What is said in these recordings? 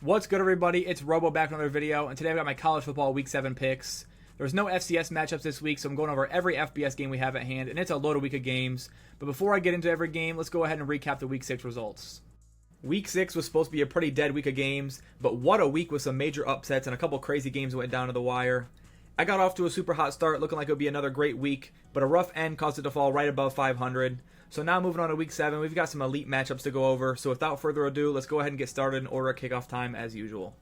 What's good, everybody? It's Robo back with another video, and today I've got my college football Week 7 picks. There's no FCS matchups this week, so I'm going over every FBS game we have at hand, and it's a loaded week of games. But before I get into every game, let's go ahead and recap the Week 6 results. Week 6 was supposed to be a pretty dead week of games, but what a week with some major upsets and a couple crazy games went down to the wire. I got off to a super hot start, looking like it would be another great week, but a rough end caused it to fall right above 500. So now moving on to Week 7, we've got some elite matchups to go over, so without further ado, let's go ahead and get started and order a kickoff time as usual.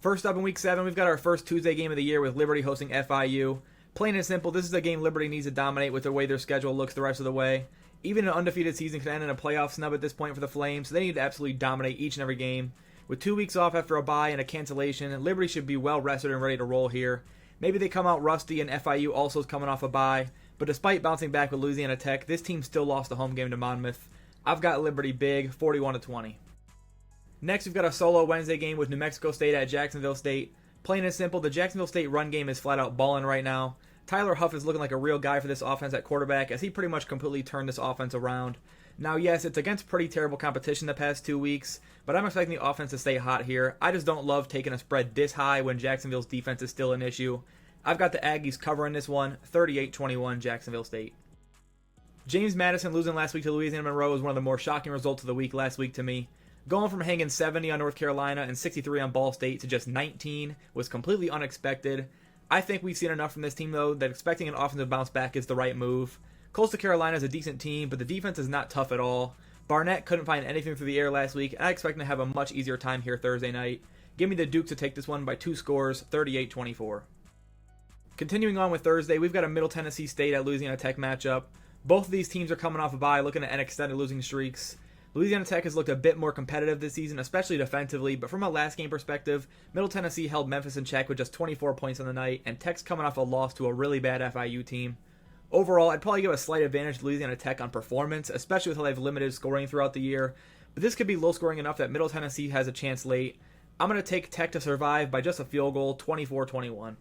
First up in Week 7, we've got our first Tuesday game of the year with Liberty hosting FIU. Plain and simple, this is a game Liberty needs to dominate with the way their schedule looks the rest of the way. Even an undefeated season can end in a playoff snub at this point for the Flames, so they need to absolutely dominate each and every game. With 2 weeks off after a bye and a cancellation, Liberty should be well rested and ready to roll here. Maybe they come out rusty and FIU also is coming off a bye, but despite bouncing back with Louisiana Tech, this team still lost the home game to Monmouth. I've got Liberty big, 41-20. Next, we've got a solo Wednesday game with New Mexico State at Jacksonville State. Plain and simple, the Jacksonville State run game is flat out balling right now. Tyler Huff is looking like a real guy for this offense at quarterback, as he pretty much completely turned this offense around. Now, yes, it's against pretty terrible competition the past 2 weeks, but I'm expecting the offense to stay hot here. I just don't love taking a spread this high when Jacksonville's defense is still an issue. I've got the Aggies covering this one, 38-21 Jacksonville State. James Madison losing last week to Louisiana Monroe was one of the more shocking results of the week last week to me. Going from hanging 70 on North Carolina and 63 on Ball State to just 19 was completely unexpected. I think we've seen enough from this team, though, that expecting an offensive bounce back is the right move. Coastal Carolina is a decent team, but the defense is not tough at all. Barnett couldn't find anything through the air last week, and I expect them to have a much easier time here Thursday night. Give me the Duke to take this one by 2 scores, 38-24. Continuing on with Thursday, we've got a Middle Tennessee State at Louisiana Tech matchup. Both of these teams are coming off a bye, looking at an extended losing streaks. Louisiana Tech has looked a bit more competitive this season, especially defensively, but from a last game perspective, Middle Tennessee held Memphis in check with just 24 points on the night, and Tech's coming off a loss to a really bad FIU team. Overall, I'd probably give a slight advantage to Louisiana Tech on performance, especially with how they've limited scoring throughout the year, but this could be low scoring enough that Middle Tennessee has a chance late. I'm going to take Tech to survive by just a field goal, 24-21.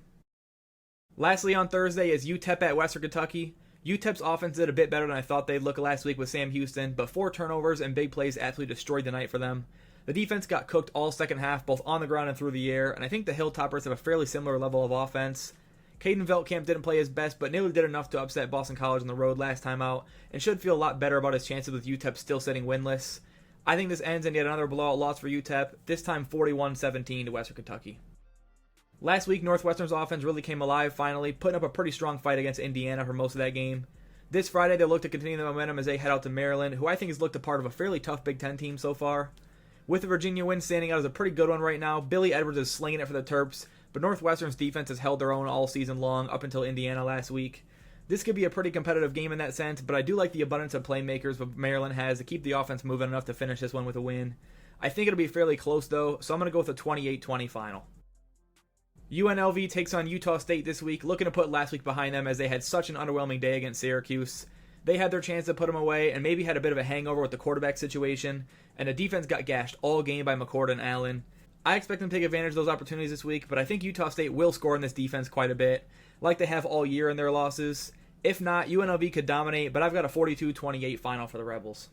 Lastly on Thursday is UTEP at Western Kentucky. UTEP's offense did a bit better than I thought they'd look last week with Sam Houston, but 4 turnovers and big plays absolutely destroyed the night for them. The defense got cooked all second half, both on the ground and through the air, and I think the Hilltoppers have a fairly similar level of offense. Caden Veltkamp didn't play his best, but nearly did enough to upset Boston College on the road last time out, and should feel a lot better about his chances with UTEP still sitting winless. I think this ends in yet another blowout loss for UTEP, this time 41-17 to Western Kentucky. Last week, Northwestern's offense really came alive finally, putting up a pretty strong fight against Indiana for most of that game. This Friday, they'll look to continue the momentum as they head out to Maryland, who I think has looked a part of a fairly tough Big Ten team so far. With the Virginia win standing out as a pretty good one right now, Billy Edwards is slinging it for the Terps, but Northwestern's defense has held their own all season long up until Indiana last week. This could be a pretty competitive game in that sense, but I do like the abundance of playmakers that Maryland has to keep the offense moving enough to finish this one with a win. I think it'll be fairly close though, so I'm going to go with a 28-20 final. UNLV takes on Utah State this week, looking to put last week behind them as they had such an underwhelming day against Syracuse. They had their chance to put them away and maybe had a bit of a hangover with the quarterback situation, and the defense got gashed all game by McCord and Allen. I expect them to take advantage of those opportunities this week, but I think Utah State will score in this defense quite a bit, like they have all year in their losses. If not, UNLV could dominate, but I've got a 42-28 final for the Rebels.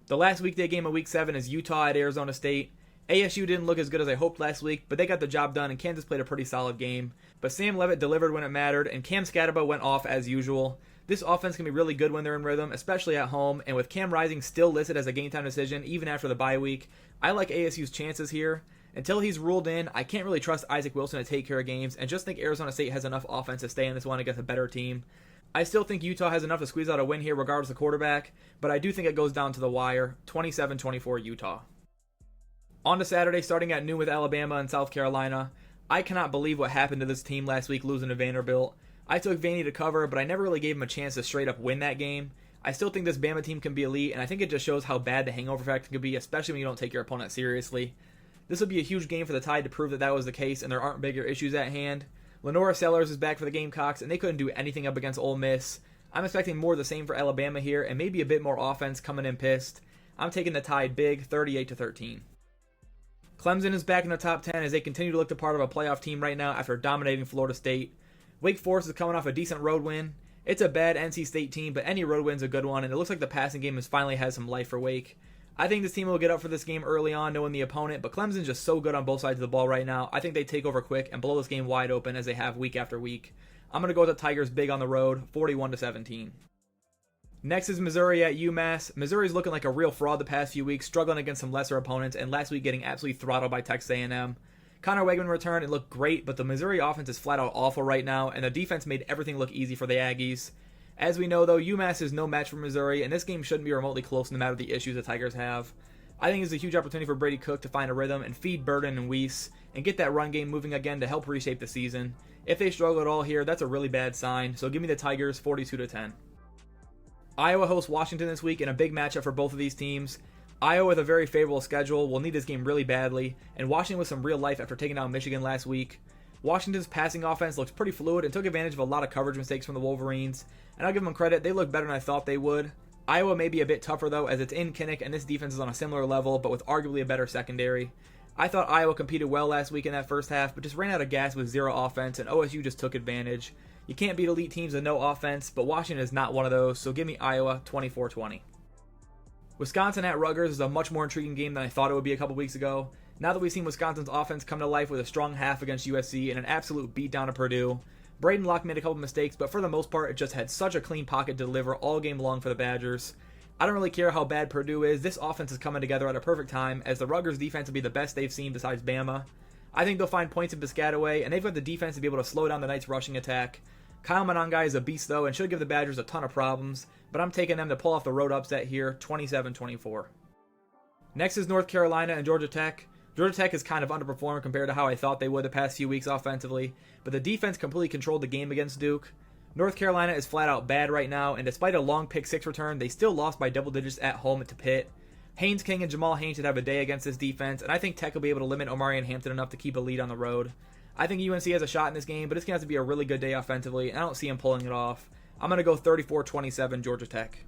The last weekday game of Week 7 is Utah at Arizona State. ASU didn't look as good as I hoped last week, but they got the job done and Kansas played a pretty solid game. But Sam Leavitt delivered when it mattered, and Cam Scataba went off as usual. This offense can be really good when they're in rhythm, especially at home, and with Cam Rising still listed as a game time decision even after the bye week, I like ASU's chances here. Until he's ruled in, I can't really trust Isaac Wilson to take care of games, and just think Arizona State has enough offense to stay in this one against a better team. I still think Utah has enough to squeeze out a win here regardless of quarterback, but I do think it goes down to the wire, 27-24 Utah. On to Saturday, starting at noon with Alabama and South Carolina. I cannot believe what happened to this team last week losing to Vanderbilt. I took Vandy to cover, but I never really gave him a chance to straight up win that game. I still think this Bama team can be elite, and I think it just shows how bad the hangover factor can be, especially when you don't take your opponent seriously. This would be a huge game for the Tide to prove that that was the case, and there aren't bigger issues at hand. Lenora Sellers is back for the Gamecocks, and they couldn't do anything up against Ole Miss. I'm expecting more of the same for Alabama here, and maybe a bit more offense coming in pissed. I'm taking the Tide big, 38-13. Clemson is back in the top 10 as they continue to look the part of a playoff team right now after dominating Florida State. Wake Forest is coming off a decent road win. It's a bad NC State team, but any road win's a good one, and it looks like the passing game has finally had some life for Wake. I think this team will get up for this game early on, knowing the opponent, but Clemson's just so good on both sides of the ball right now. I think they take over quick and blow this game wide open as they have week after week. I'm going to go with the Tigers big on the road, 41-17. Next is Missouri at UMass. Missouri's looking like a real fraud the past few weeks, struggling against some lesser opponents, and last week getting absolutely throttled by Texas A&M. Connor Wegman returned and looked great, but the Missouri offense is flat out awful right now, and the defense made everything look easy for the Aggies. As we know, though, UMass is no match for Missouri, and this game shouldn't be remotely close no matter the issues the Tigers have. I think it's a huge opportunity for Brady Cook to find a rhythm and feed Burden and Weiss and get that run game moving again to help reshape the season. If they struggle at all here, that's a really bad sign, so give me the Tigers 42-10. Iowa hosts Washington this week in a big matchup for both of these teams. Iowa with a very favorable schedule will need this game really badly, and Washington with some real life after taking down Michigan last week. Washington's passing offense looks pretty fluid and took advantage of a lot of coverage mistakes from the Wolverines, and I'll give them credit, they look better than I thought they would. Iowa may be a bit tougher though, as it's in Kinnick and this defense is on a similar level, but with arguably a better secondary. I thought Iowa competed well last week in that first half, but just ran out of gas with zero offense, and OSU just took advantage. You can't beat elite teams with no offense, but Washington is not one of those, so give me Iowa 24-20. Wisconsin at Rutgers is a much more intriguing game than I thought it would be a couple weeks ago. Now that we've seen Wisconsin's offense come to life with a strong half against USC and an absolute beatdown of Purdue, Braden Locke made a couple mistakes, but for the most part, it just had such a clean pocket to deliver all game long for the Badgers. I don't really care how bad Purdue is. This offense is coming together at a perfect time, as the Rutgers defense will be the best they've seen besides Bama. I think they'll find points in Piscataway, and they've got the defense to be able to slow down the Knights' rushing attack. Kyle Monangai is a beast, though, and should give the Badgers a ton of problems, but I'm taking them to pull off the road upset here, 27-24. Next is North Carolina and Georgia Tech. Georgia Tech has kind of underperformed compared to how I thought they would the past few weeks offensively, but the defense completely controlled the game against Duke. North Carolina is flat out bad right now, and despite a long pick six return, they still lost by double digits at home to Pitt. Haynes King and Jamal Haynes should have a day against this defense, and I think Tech will be able to limit Omarion Hampton enough to keep a lead on the road. I think UNC has a shot in this game, but it's going to have to be a really good day offensively, and I don't see him pulling it off. I'm going to go 34-27 Georgia Tech.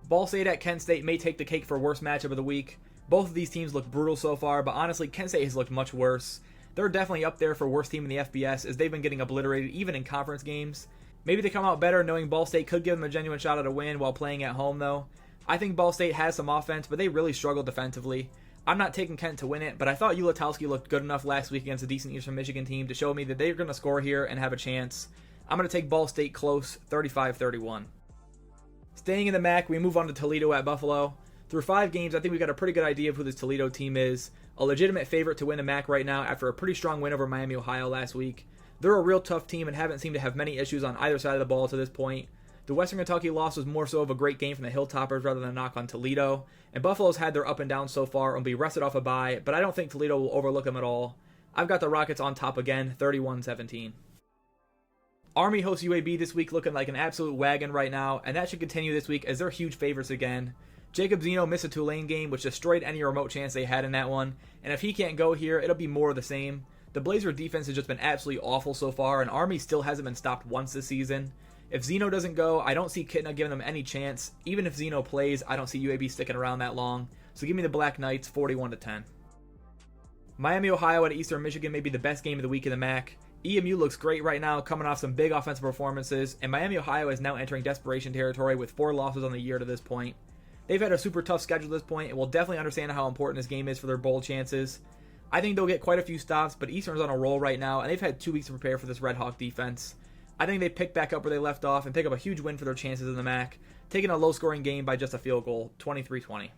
Ball State at Kent State may take the cake for worst matchup of the week. Both of these teams look brutal so far, but honestly, Kent State has looked much worse. They're definitely up there for worst team in the FBS, as they've been getting obliterated even in conference games. Maybe they come out better knowing Ball State could give them a genuine shot at a win while playing at home, though. I think Ball State has some offense, but they really struggle defensively. I'm not taking Kent to win it, but I thought Ulatowski looked good enough last week against a decent Eastern Michigan team to show me that they're going to score here and have a chance. I'm going to take Ball State close, 35-31. Staying in the MAC, we move on to Toledo at Buffalo. Through 5 games, I think we've got a pretty good idea of who this Toledo team is. A legitimate favorite to win the MAC right now after a pretty strong win over Miami, Ohio last week. They're a real tough team and haven't seemed to have many issues on either side of the ball to this point. The Western Kentucky loss was more so of a great game from the Hilltoppers rather than a knock on Toledo. And Buffalo's had their up and down so far and will be rested off a bye, but I don't think Toledo will overlook them at all. I've got the Rockets on top again, 31-17. Army hosts UAB this week looking like an absolute wagon right now, and that should continue this week as they're huge favorites again. Jacob Zeno missed a Tulane game, which destroyed any remote chance they had in that one, and if he can't go here, it'll be more of the same. The Blazer defense has just been absolutely awful so far, and Army still hasn't been stopped once this season. If Zeno doesn't go, I don't see Kitna giving them any chance. Even if Zeno plays, I don't see UAB sticking around that long, so give me the Black Knights 41-10. Miami, Ohio at Eastern Michigan may be the best game of the week in the MAC. EMU looks great right now, coming off some big offensive performances, and Miami, Ohio is now entering desperation territory with 4 losses on the year to this point. They've had a super tough schedule at this point, and will definitely understand how important this game is for their bowl chances. I think they'll get quite a few stops, but Eastern's on a roll right now, and they've had 2 weeks to prepare for this Red Hawk defense. I think they pick back up where they left off and pick up a huge win for their chances in the MAC, taking a low-scoring game by just a field goal, 23-20.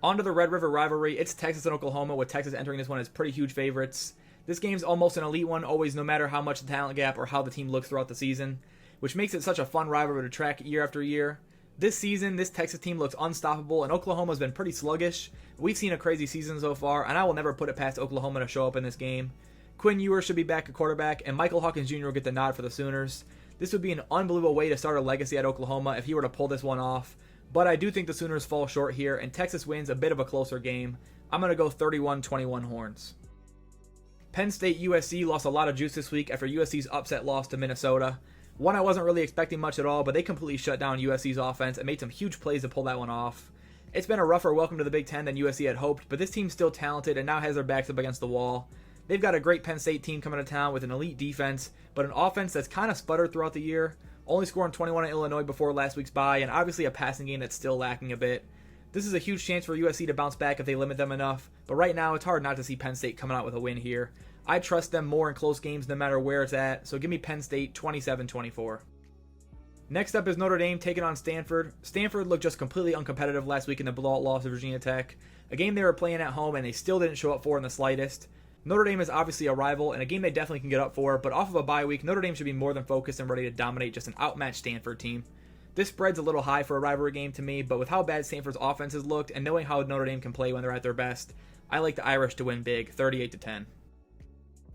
On to the Red River rivalry. It's Texas and Oklahoma, with Texas entering this one as pretty huge favorites. This game's almost an elite one, always, no matter how much the talent gap or how the team looks throughout the season, which makes it such a fun rivalry to track year after year. This season, this Texas team looks unstoppable, and Oklahoma's been pretty sluggish. We've seen a crazy season so far, and I will never put it past Oklahoma to show up in this game. Quinn Ewers should be back at quarterback, and Michael Hawkins Jr. will get the nod for the Sooners. This would be an unbelievable way to start a legacy at Oklahoma if he were to pull this one off, but I do think the Sooners fall short here, and Texas wins a bit of a closer game. I'm going to go 31-21 Horns. Penn State USC lost a lot of juice this week after USC's upset loss to Minnesota. One I wasn't really expecting much at all, but they completely shut down USC's offense and made some huge plays to pull that one off. It's been a rougher welcome to the Big Ten than USC had hoped, but this team's still talented and now has their backs up against the wall. They've got a great Penn State team coming to town with an elite defense, but an offense that's kind of sputtered throughout the year, only scoring 21 at Illinois before last week's bye, and obviously a passing game that's still lacking a bit. This is a huge chance for USC to bounce back if they limit them enough, but right now it's hard not to see Penn State coming out with a win here. I trust them more in close games no matter where it's at, so give me Penn State 27-24. Next up is Notre Dame taking on Stanford. Stanford looked just completely uncompetitive last week in the blowout loss to Virginia Tech, a game they were playing at home and they still didn't show up for in the slightest. Notre Dame is obviously a rival and a game they definitely can get up for, but off of a bye week, Notre Dame should be more than focused and ready to dominate just an outmatched Stanford team. This spread's a little high for a rivalry game to me, but with how bad Stanford's offense has looked and knowing how Notre Dame can play when they're at their best, I like the Irish to win big, 38-10.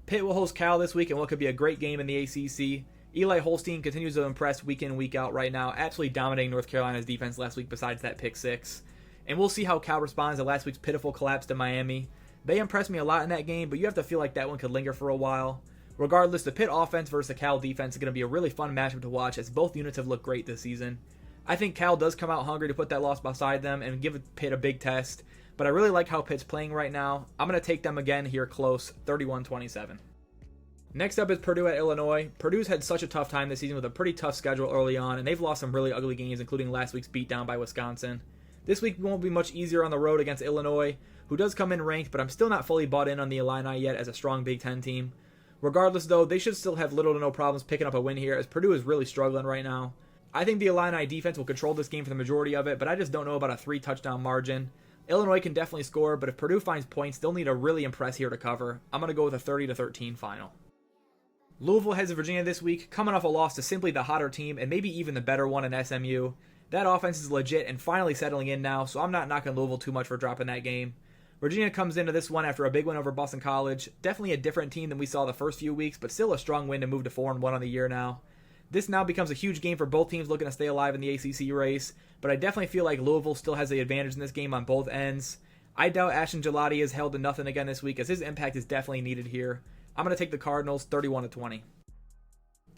Pitt will host Cal this week in what could be a great game in the ACC. Eli Holstein continues to impress week in, week out right now, absolutely dominating North Carolina's defense last week besides that pick six. And we'll see how Cal responds to last week's pitiful collapse to Miami. They impressed me a lot in that game, but you have to feel like that one could linger for a while. Regardless, the Pitt offense versus the Cal defense is going to be a really fun matchup to watch as both units have looked great this season. I think Cal does come out hungry to put that loss beside them and give Pitt a big test, but I really like how Pitt's playing right now. I'm going to take them again here close, 31-27. Next up is Purdue at Illinois. Purdue's had such a tough time this season with a pretty tough schedule early on, and they've lost some really ugly games, including last week's beatdown by Wisconsin. This week won't be much easier on the road against Illinois, who does come in ranked, but I'm still not fully bought in on the Illini yet as a strong Big Ten team. Regardless, though, they should still have little to no problems picking up a win here, as Purdue is really struggling right now. I think the Illini defense will control this game for the majority of it, but I just don't know about a 3-touchdown margin. Illinois can definitely score, but if Purdue finds points, they'll need to really impress here to cover. I'm going to go with a 30-13 final. Louisville heads to Virginia this week, coming off a loss to simply the hotter team and maybe even the better one in SMU. That offense is legit and finally settling in now, so I'm not knocking Louisville too much for dropping that game. Virginia comes into this one after a big win over Boston College. Definitely a different team than we saw the first few weeks, but still a strong win to move to 4-1 on the year now. This now becomes a huge game for both teams looking to stay alive in the ACC race, but I definitely feel like Louisville still has the advantage in this game on both ends. I doubt Ashton Gelati is held to nothing again this week, as his impact is definitely needed here. I'm going to take the Cardinals 31-20.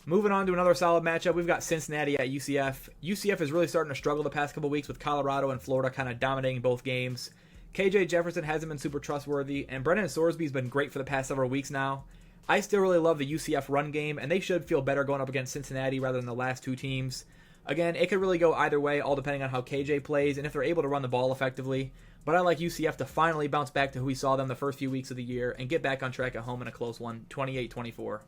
Moving on to another solid matchup, we've got Cincinnati at UCF. UCF is really starting to struggle the past couple weeks with Colorado and Florida kind of dominating both games. KJ Jefferson hasn't been super trustworthy, and Brennan Sorsby's been great for the past several weeks now. I still really love the UCF run game, and they should feel better going up against Cincinnati rather than the last two teams. Again, it could really go either way, all depending on how KJ plays and if they're able to run the ball effectively. But I like UCF to finally bounce back to who we saw them the first few weeks of the year and get back on track at home in a close one, 28-24.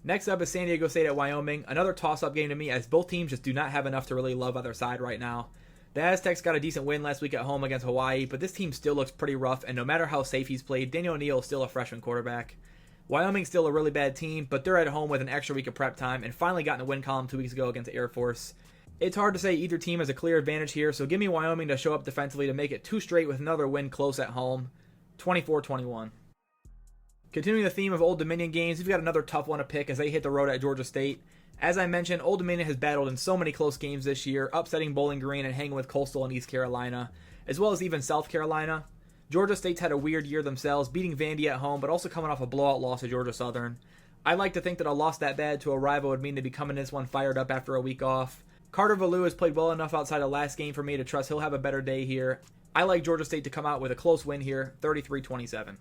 Next up is San Diego State at Wyoming, another toss-up game to me as both teams just do not have enough to really love either side right now. The Aztecs got a decent win last week at home against Hawaii, but this team still looks pretty rough, and no matter how safe he's played, Daniel O'Neal is still a freshman quarterback. Wyoming's still a really bad team, but they're at home with an extra week of prep time and finally got in the win column 2 weeks ago against Air Force. It's hard to say either team has a clear advantage here, so give me Wyoming to show up defensively to make it 2 straight with another win close at home, 24-21. Continuing the theme of Old Dominion games, we've got another tough one to pick as they hit the road at Georgia State. As I mentioned, Old Dominion has battled in so many close games this year, upsetting Bowling Green and hanging with Coastal and East Carolina, as well as even South Carolina. Georgia State's had a weird year themselves, beating Vandy at home, but also coming off a blowout loss to Georgia Southern. I like to think that a loss that bad to a rival would mean they'd be coming this one fired up after a week off. Carter Valou has played well enough outside of last game for me to trust he'll have a better day here. I like Georgia State to come out with a close win here, 33-27.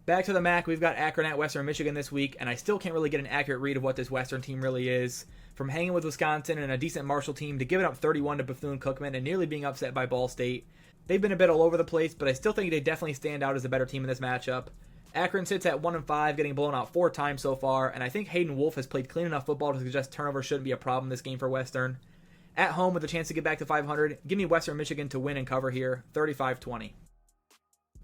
Back to the MAC, we've got Akron at Western Michigan this week, and I still can't really get an accurate read of what this Western team really is. From hanging with Wisconsin and a decent Marshall team to giving up 31 to Bethune-Cookman and nearly being upset by Ball State. They've been a bit all over the place, but I still think they definitely stand out as a better team in this matchup. Akron sits at 1-5, getting blown out 4 times so far, and I think Hayden Wolf has played clean enough football to suggest turnover shouldn't be a problem this game for Western. At home with a chance to get back to 500, give me Western Michigan to win and cover here, 35-20.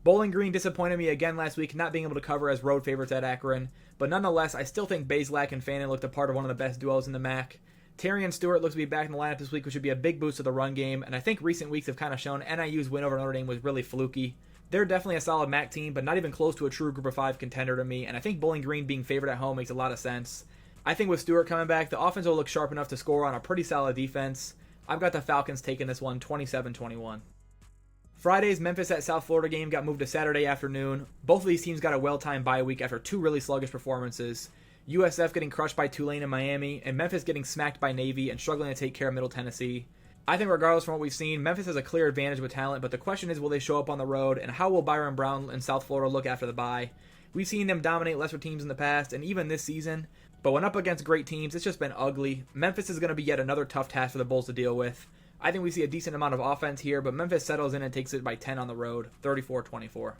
Bowling Green disappointed me again last week, not being able to cover as road favorites at Akron, but nonetheless, I still think Bazelak and Fannin looked a part of one of the best duos in the MAC. Terrion Stewart looks to be back in the lineup this week, which would be a big boost to the run game, and I think recent weeks have kind of shown NIU's win over Notre Dame was really fluky. They're definitely a solid MAC team, but not even close to a true Group of 5 contender to me, and I think Bowling Green being favored at home makes a lot of sense. I think with Stewart coming back, the offense will look sharp enough to score on a pretty solid defense. I've got the Falcons taking this one 27-21. Friday's Memphis at South Florida game got moved to Saturday afternoon. Both of these teams got a well-timed bye week after 2 really sluggish performances. USF getting crushed by Tulane and Miami, and Memphis getting smacked by Navy and struggling to take care of Middle Tennessee. I think regardless from what we've seen, Memphis has a clear advantage with talent, but the question is will they show up on the road, and how will Byron Brown and South Florida look after the bye? We've seen them dominate lesser teams in the past, and even this season, but when up against great teams, it's just been ugly. Memphis is going to be yet another tough task for the Bulls to deal with. I think we see a decent amount of offense here, but Memphis settles in and takes it by 10 on the road, 34-24.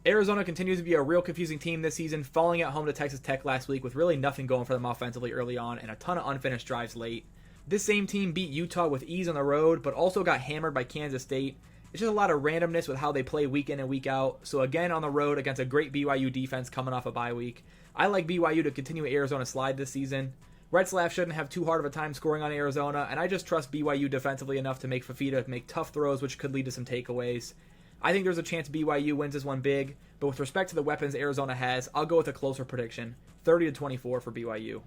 Arizona continues to be a real confusing team this season, falling at home to Texas Tech last week with really nothing going for them offensively early on and a ton of unfinished drives late. This same team beat Utah with ease on the road, but also got hammered by Kansas State. It's just a lot of randomness with how they play week in and week out. So again, on the road against a great BYU defense coming off a bye week. I like BYU to continue Arizona's slide this season. Retzlaff shouldn't have too hard of a time scoring on Arizona, and I just trust BYU defensively enough to make Fafita make tough throws, which could lead to some takeaways. I think there's a chance BYU wins this one big, but with respect to the weapons Arizona has, I'll go with a closer prediction, 30-24 for BYU.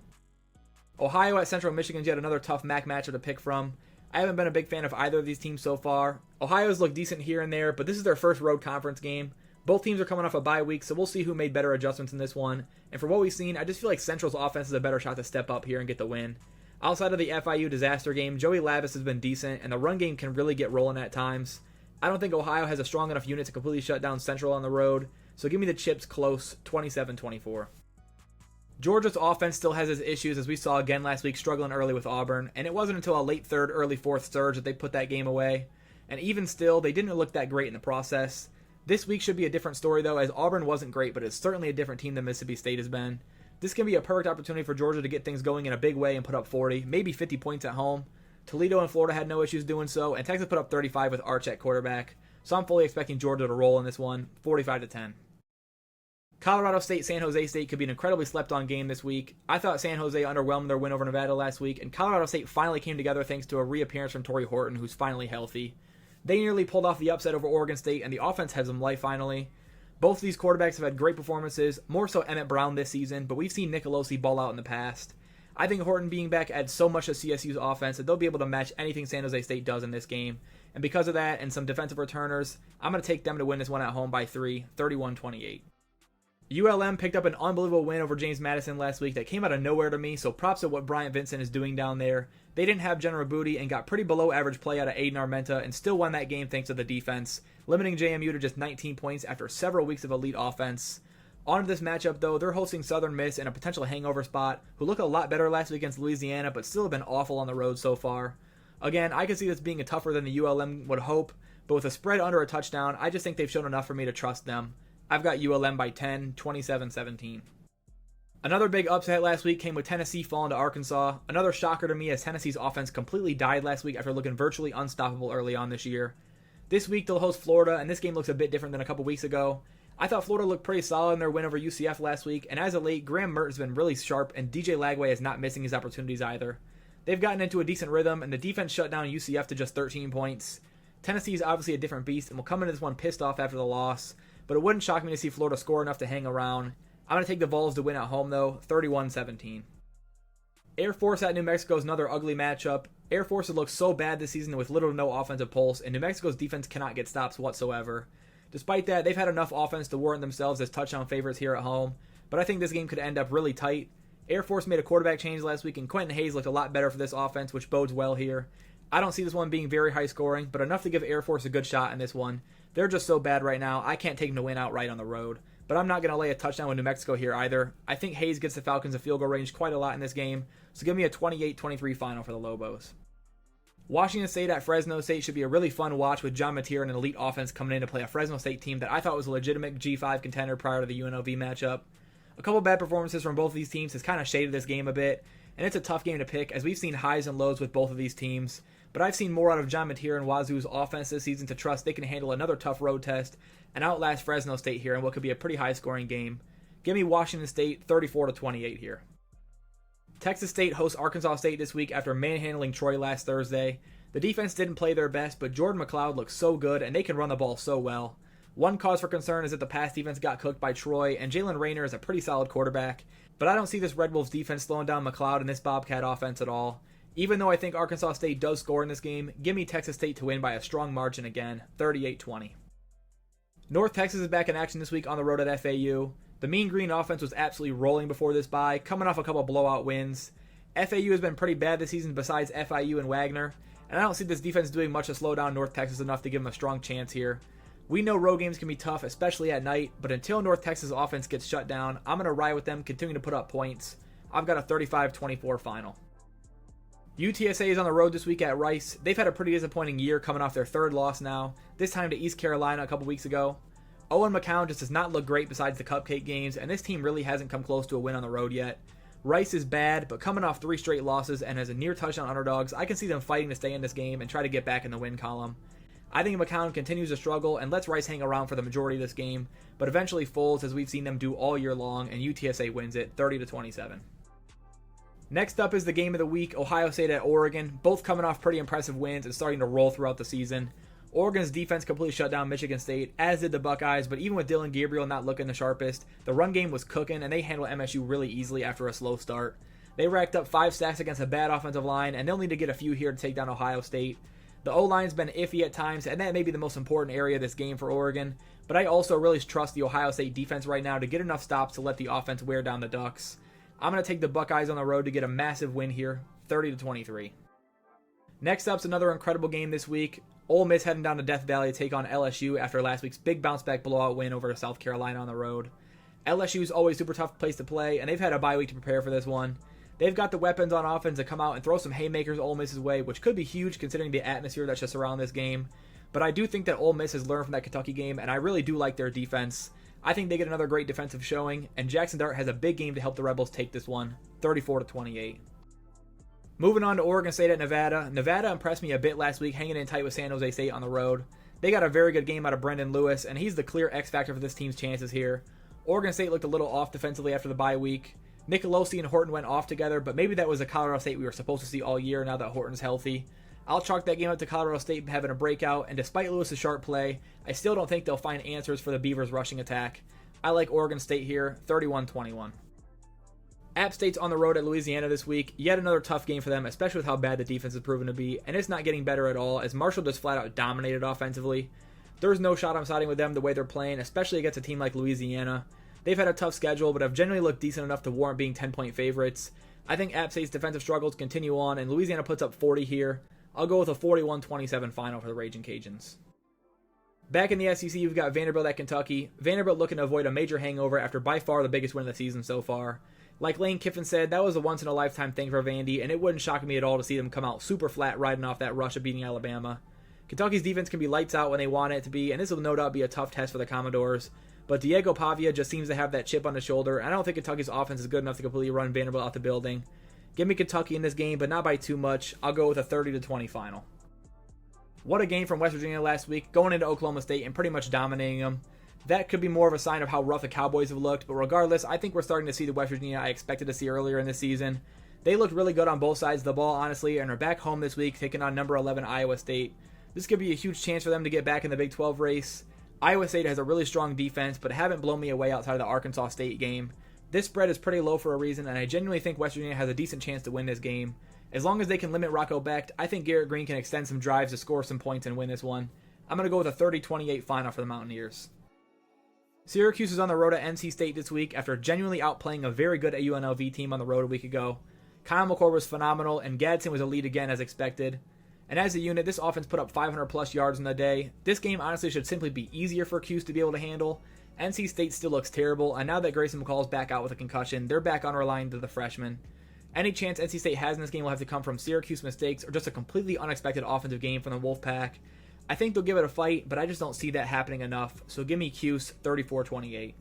Ohio at Central Michigan's yet another tough MAC matchup to pick from. I haven't been a big fan of either of these teams so far. Ohio's looked decent here and there, but this is their first road conference game. Both teams are coming off a bye week, so we'll see who made better adjustments in this one. And for what we've seen, I just feel like Central's offense is a better shot to step up here and get the win. Outside of the FIU disaster game, Joey Lavis has been decent, and the run game can really get rolling at times. I don't think Ohio has a strong enough unit to completely shut down Central on the road, so give me the Chips close, 27-24. Georgia's offense still has its issues, as we saw again last week, struggling early with Auburn, and it wasn't until a late third, early fourth surge that they put that game away. And even still, they didn't look that great in the process. This week should be a different story, though, as Auburn wasn't great, but it's certainly a different team than Mississippi State has been. This can be a perfect opportunity for Georgia to get things going in a big way and put up 40, maybe 50 points at home. Toledo and Florida had no issues doing so, and Texas put up 35 with Arch at quarterback. So I'm fully expecting Georgia to roll in this one, 45-10. Colorado State, San Jose State could be an incredibly slept-on game this week. I thought San Jose underwhelmed their win over Nevada last week, and Colorado State finally came together thanks to a reappearance from Torrey Horton, who's finally healthy. They nearly pulled off the upset over Oregon State, and the offense has some life finally. Both of these quarterbacks have had great performances, more so Emmett Brown this season, but we've seen Nicolosi ball out in the past. I think Horton being back adds so much to CSU's offense that they'll be able to match anything San Jose State does in this game. And because of that and some defensive returners, I'm going to take them to win this one at home by 3, 31-28. ULM picked up an unbelievable win over James Madison last week that came out of nowhere to me, so props to what Bryant Vincent is doing down there. They didn't have General Booty and got pretty below average play out of Aiden Armenta and still won that game thanks to the defense, limiting JMU to just 19 points after several weeks of elite offense. On to this matchup, though, they're hosting Southern Miss in a potential hangover spot, who looked a lot better last week against Louisiana, but still have been awful on the road so far. Again, I can see this being a tougher than the ULM would hope, but with a spread under a touchdown, I just think they've shown enough for me to trust them. I've got ULM by 10, 27-17. Another big upset last week came with Tennessee falling to Arkansas. Another shocker to me as Tennessee's offense completely died last week after looking virtually unstoppable early on this year. This week they'll host Florida, and this game looks a bit different than a couple weeks ago. I thought Florida looked pretty solid in their win over UCF last week, and as of late, Graham Mertz has been really sharp, and DJ Lagway is not missing his opportunities either. They've gotten into a decent rhythm, and the defense shut down UCF to just 13 points. Tennessee is obviously a different beast, and will come into this one pissed off after the loss, but it wouldn't shock me to see Florida score enough to hang around. I'm going to take the Vols to win at home, though, 31-17. Air Force at New Mexico is another ugly matchup. Air Force has looked so bad this season with little to no offensive pulse, and New Mexico's defense cannot get stops whatsoever. Despite that, they've had enough offense to warrant themselves as touchdown favorites here at home, but I think this game could end up really tight. Air Force made a quarterback change last week, and Quentin Hayes looked a lot better for this offense, which bodes well here. I don't see this one being very high scoring, but enough to give Air Force a good shot in this one. They're just so bad right now, I can't take them to win outright on the road. But I'm not going to lay a touchdown with New Mexico here either. I think Hayes gets the Falcons a field goal range quite a lot in this game, so give me a 28-23 final for the Lobos. Washington State at Fresno State should be a really fun watch with John Mateer and an elite offense coming in to play a Fresno State team that I thought was a legitimate G5 contender prior to the UNLV matchup. A couple bad performances from both of these teams has kind of shaded this game a bit, and it's a tough game to pick as we've seen highs and lows with both of these teams. But I've seen more out of John Mateer and Wazoo's offense this season to trust they can handle another tough road test and outlast Fresno State here in what could be a pretty high-scoring game. Give me Washington State 34-28 here. Texas State hosts Arkansas State this week after manhandling Troy last Thursday. The defense didn't play their best, but Jordan McLeod looks so good and they can run the ball so well. One cause for concern is that the pass defense got cooked by Troy, and Jalen Rayner is a pretty solid quarterback, but I don't see this Red Wolves defense slowing down McLeod and this Bobcat offense at all. Even though I think Arkansas State does score in this game, give me Texas State to win by a strong margin again, 38-20. North Texas is back in action this week on the road at FAU. The Mean Green offense was absolutely rolling before this bye, coming off a couple blowout wins. FAU has been pretty bad this season besides FIU and Wagner, and I don't see this defense doing much to slow down North Texas enough to give them a strong chance here. We know road games can be tough, especially at night, but until North Texas offense gets shut down, I'm going to ride with them, continuing to put up points. I've got a 35-24 final. UTSA is on the road this week at Rice. They've had a pretty disappointing year coming off their third loss now, this time to East Carolina a couple weeks ago. Owen McCown just does not look great besides the cupcake games, and this team really hasn't come close to a win on the road yet. Rice is bad, but coming off 3 straight losses and as a near touchdown underdogs, I can see them fighting to stay in this game and try to get back in the win column. I think McCown continues to struggle and lets Rice hang around for the majority of this game, but eventually folds as we've seen them do all year long, and UTSA wins it 30-27. Next up is the game of the week, Ohio State at Oregon, both coming off pretty impressive wins and starting to roll throughout the season. Oregon's defense completely shut down Michigan State, as did the Buckeyes, but even with Dylan Gabriel not looking the sharpest, the run game was cooking and they handled MSU really easily after a slow start. They racked up 5 sacks against a bad offensive line, and they'll need to get a few here to take down Ohio State. The O-line's been iffy at times, and that may be the most important area of this game for Oregon, but I also really trust the Ohio State defense right now to get enough stops to let the offense wear down the Ducks. I'm going to take the Buckeyes on the road to get a massive win here, 30-23. Next up's another incredible game this week. Ole Miss heading down to Death Valley to take on LSU after last week's big bounce-back blowout win over South Carolina on the road. LSU's always a super tough place to play, and they've had a bye week to prepare for this one. They've got the weapons on offense to come out and throw some haymakers Ole Miss's way, which could be huge considering the atmosphere that's just around this game. But I do think that Ole Miss has learned from that Kentucky game, and I really do like their defense. I think they get another great defensive showing, and Jackson Dart has a big game to help the Rebels take this one, 34-28. Moving on to Oregon State at Nevada. Nevada impressed me a bit last week, hanging in tight with San Jose State on the road. They got a very good game out of Brendan Lewis, and he's the clear X factor for this team's chances here. Oregon State looked a little off defensively after the bye week. Nicolosi and Horton went off together, but maybe that was the Colorado State we were supposed to see all year now that Horton's healthy. I'll chalk that game up to Colorado State having a breakout, and despite Lewis's sharp play, I still don't think they'll find answers for the Beavers' rushing attack. I like Oregon State here, 31-21. App State's on the road at Louisiana this week. Yet another tough game for them, especially with how bad the defense has proven to be, and it's not getting better at all as Marshall just flat out dominated offensively. There's no shot I'm siding with them the way they're playing, especially against a team like Louisiana. They've had a tough schedule, but have generally looked decent enough to warrant being 10-point favorites. I think App State's defensive struggles continue on, and Louisiana puts up 40 here. I'll go with a 41-27 final for the Ragin' Cajuns. Back in the SEC, you've got Vanderbilt at Kentucky. Vanderbilt looking to avoid a major hangover after by far the biggest win of the season so far. Like Lane Kiffin said, that was a once-in-a-lifetime thing for Vandy, and it wouldn't shock me at all to see them come out super flat riding off that rush of beating Alabama. Kentucky's defense can be lights out when they want it to be, and this will no doubt be a tough test for the Commodores. But Diego Pavia just seems to have that chip on his shoulder, and I don't think Kentucky's offense is good enough to completely run Vanderbilt out the building. Give me Kentucky in this game, but not by too much. I'll go with a 30-20 final. What a game from West Virginia last week, going into Oklahoma State and pretty much dominating them. That could be more of a sign of how rough the Cowboys have looked, but regardless, I think we're starting to see the West Virginia I expected to see earlier in this season. They looked really good on both sides of the ball, honestly, and are back home this week taking on number 11 Iowa State. This could be a huge chance for them to get back in the Big 12 race. Iowa State has a really strong defense, but haven't blown me away outside of the Arkansas State game. This spread is pretty low for a reason, and I genuinely think West Virginia has a decent chance to win this game. As long as they can limit Rocco Becht, I think Garrett Green can extend some drives to score some points and win this one. I'm going to go with a 30-28 final for the Mountaineers. Syracuse is on the road at NC State this week after genuinely outplaying a very good UNLV team on the road a week ago. Kyle McCord was phenomenal, and Gadsden was a lead again as expected. And as a unit, this offense put up 500-plus yards in the day. This game honestly should simply be easier for Cuse to be able to handle. NC State still looks terrible, and now that Grayson McCall is back out with a concussion, they're back on relying to the freshman. Any chance NC State has in this game will have to come from Syracuse mistakes or just a completely unexpected offensive game from the Wolfpack. I think they'll give it a fight, but I just don't see that happening enough, so give me Cuse 34-28.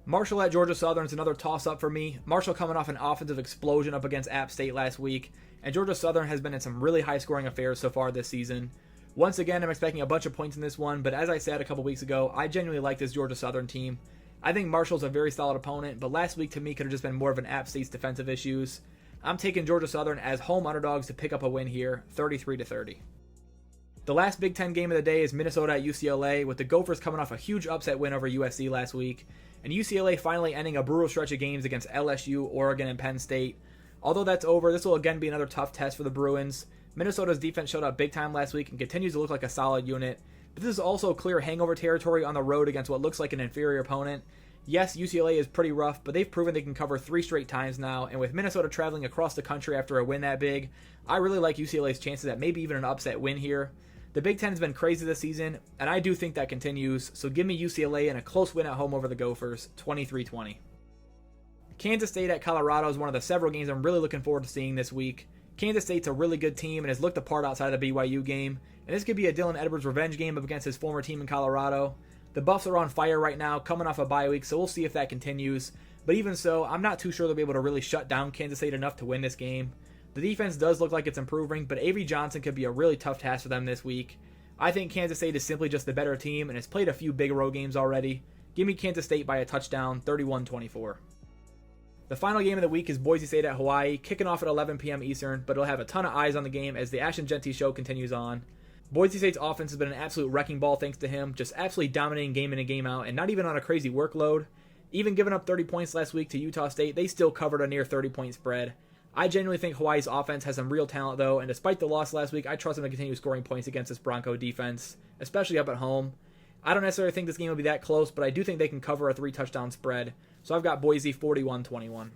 Marshall at Georgia Southern is another toss-up for me. Marshall coming off an offensive explosion up against App State last week, and Georgia Southern has been in some really high-scoring affairs so far this season. Once again, I'm expecting a bunch of points in this one, but as I said a couple weeks ago, I genuinely like this Georgia Southern team. I think Marshall's a very solid opponent, but last week to me could have just been more of an App State's defensive issues. I'm taking Georgia Southern as home underdogs to pick up a win here, 33-30. The last Big Ten game of the day is Minnesota at UCLA, with the Gophers coming off a huge upset win over USC last week, and UCLA finally ending a brutal stretch of games against LSU, Oregon, and Penn State. Although that's over, this will again be another tough test for the Bruins. Minnesota's defense showed up big time last week and continues to look like a solid unit, but this is also clear hangover territory on the road against what looks like an inferior opponent. Yes, UCLA is pretty rough, but they've proven they can cover 3 straight times now, and with Minnesota traveling across the country after a win that big, I really like UCLA's chances at maybe even an upset win here. The Big Ten has been crazy this season, and I do think that continues, so give me UCLA and a close win at home over the Gophers, 23-20. Kansas State at Colorado is one of the several games I'm really looking forward to seeing this week. Kansas State's a really good team and has looked the part outside of the BYU game, and this could be a Dylan Edwards revenge game up against his former team in Colorado. The Buffs are on fire right now, coming off a bye week, so we'll see if that continues. But even so, I'm not too sure they'll be able to really shut down Kansas State enough to win this game. The defense does look like it's improving, but Avery Johnson could be a really tough task for them this week. I think Kansas State is simply just the better team and has played a few big road games already. Give me Kansas State by a touchdown, 31-24. The final game of the week is Boise State at Hawaii, kicking off at 11 p.m. Eastern, but it'll have a ton of eyes on the game as the Ashton Genty show continues on. Boise State's offense has been an absolute wrecking ball thanks to him, just absolutely dominating game in and game out, and not even on a crazy workload. Even giving up 30 points last week to Utah State, they still covered a near 30-point spread. I genuinely think Hawaii's offense has some real talent though, and despite the loss last week, I trust them to continue scoring points against this Bronco defense, especially up at home. I don't necessarily think this game will be that close, but I do think they can cover a 3-touchdown spread, so I've got Boise 41-21.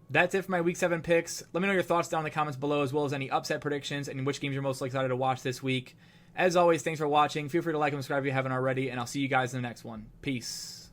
That's it for my Week 7 picks. Let me know your thoughts down in the comments below, as well as any upset predictions and which games you're most excited to watch this week. As always, thanks for watching. Feel free to like and subscribe if you haven't already, and I'll see you guys in the next one. Peace.